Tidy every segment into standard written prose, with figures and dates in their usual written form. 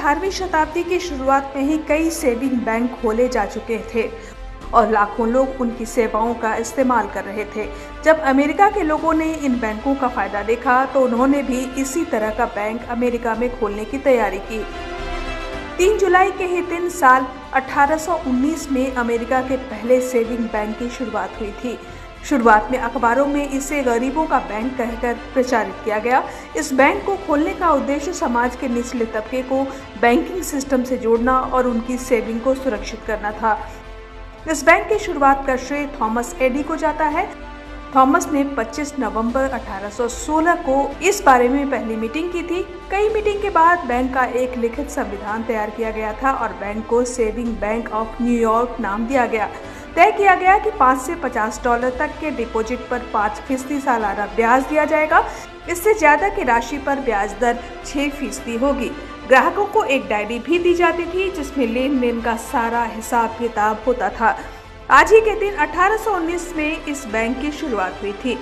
18वीं शताब्दी की शुरुआत में ही कई सेविंग बैंक खोले जा चुके थे और लाखों लोग उनकी सेवाओं का इस्तेमाल कर रहे थे। जब अमेरिका के लोगों ने इन बैंकों का फायदा देखा तो उन्होंने भी इसी तरह का बैंक अमेरिका में खोलने की तैयारी की। 3 जुलाई के ही दिन साल 1819 में अमेरिका के पहले सेविंग बैंक की शुरुआत हुई थी। शुरुआत में अखबारों में इसे गरीबों का बैंक कहकर प्रचारित किया गया। इस बैंक को खोलने का उद्देश्य समाज के निचले तबके को बैंकिंग सिस्टम से जोड़ना और उनकी सेविंग को सुरक्षित करना था। इस बैंक की शुरुआत का श्रेय थॉमस एडी को जाता है। थॉमस ने 25 नवंबर 1816 को इस बारे में पहली मीटिंग की थी। कई मीटिंग के बाद बैंक का एक लिखित संविधान तैयार किया गया था और बैंक को सेविंग बैंक ऑफ न्यूयॉर्क नाम दिया गया। तय किया गया कि $5 से $50 तक के डिपॉजिट पर 5% सालाना ब्याज दिया जाएगा। इससे ज्यादा की राशि पर ब्याज दर 6% होगी। ग्राहकों को एक डायरी भी दी जाती थी जिसमें लेन देन का सारा हिसाब किताब होता था। आज ही के दिन 1819 में इस बैंक की शुरुआत हुई थी।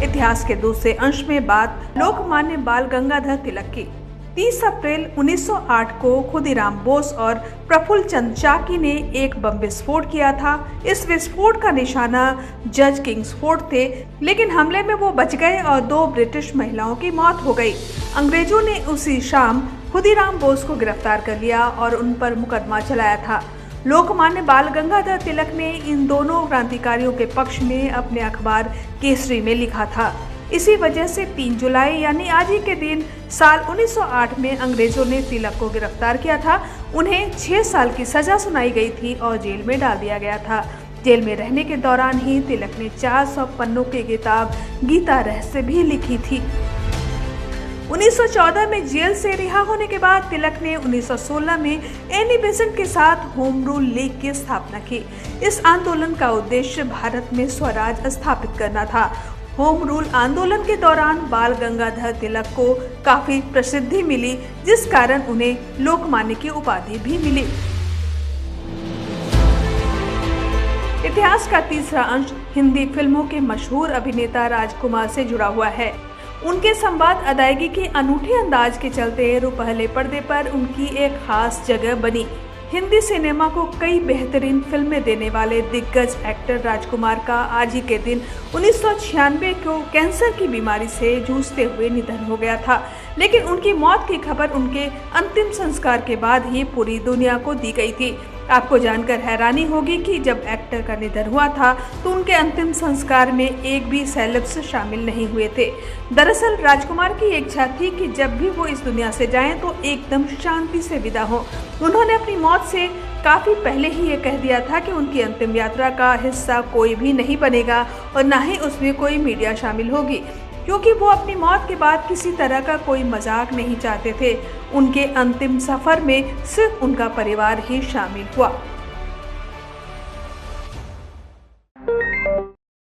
इतिहास के दूसरे अंश में बात लोकमान्य बाल गंगाधर तिलक की। 30 अप्रैल 1908 को खुदीराम बोस और प्रफुल्ल चंद्र चाकी ने एक बम विस्फोट किया था। इस विस्फोट का निशाना जज किंग्सफोर्ड थे, लेकिन हमले में वो बच गए और 2 ब्रिटिश महिलाओं की मौत हो गई। अंग्रेजों ने उसी शाम खुदीराम बोस को गिरफ्तार कर लिया और उन पर मुकदमा चलाया था। लोकमान्य बाल गंगाधर तिलक ने इन दोनों क्रांतिकारियों के पक्ष में अपने अखबार केसरी में लिखा था। इसी वजह से 3 जुलाई यानी आज ही के दिन साल 1908 में अंग्रेजों ने तिलक को गिरफ्तार किया था। उन्हें 6 साल की सजा सुनाई गई थी और जेल में डाल दिया गया था। जेल में रहने के दौरान ही तिलक ने 400 पन्नों की किताब गीता रहस्य भी लिखी थी। 1914 में जेल से रिहा होने के बाद तिलक ने 1916 में एनी बेसेंट के साथ होम रूल लीग की स्थापना की। इस आंदोलन का उद्देश्य भारत में स्वराज स्थापित करना था। होम रूल आंदोलन के दौरान बाल गंगाधर तिलक को काफी प्रसिद्धि मिली, जिस कारण उन्हें लोकमान्य की उपाधि भी मिली। इतिहास का तीसरा अंश हिंदी फिल्मों के मशहूर अभिनेता राजकुमार से जुड़ा हुआ है। उनके संवाद अदायगी के अनूठे अंदाज के चलते पहले पर्दे पर उनकी एक खास जगह बनी। हिंदी सिनेमा को कई बेहतरीन फिल्में देने वाले दिग्गज एक्टर राजकुमार का आज ही के दिन 1996 को कैंसर की बीमारी से जूझते हुए निधन हो गया था। लेकिन उनकी मौत की खबर उनके अंतिम संस्कार के बाद ही पूरी दुनिया को दी गई थी। आपको जानकर हैरानी होगी कि जब एक्टर का निधन हुआ था तो उनके अंतिम संस्कार में एक भी सेलेब्स शामिल नहीं हुए थे। दरअसल राजकुमार की इच्छा थी कि जब भी वो इस दुनिया से जाएं तो एकदम शांति से विदा हो। उन्होंने अपनी मौत से काफी पहले ही ये कह दिया था कि उनकी अंतिम यात्रा का हिस्सा कोई भी नहीं बनेगा और न ही उसमें कोई मीडिया शामिल होगी, क्योंकि वो अपनी मौत के बाद किसी तरह का कोई मजाक नहीं चाहते थे। उनके अंतिम सफर में सिर्फ उनका परिवार ही शामिल हुआ।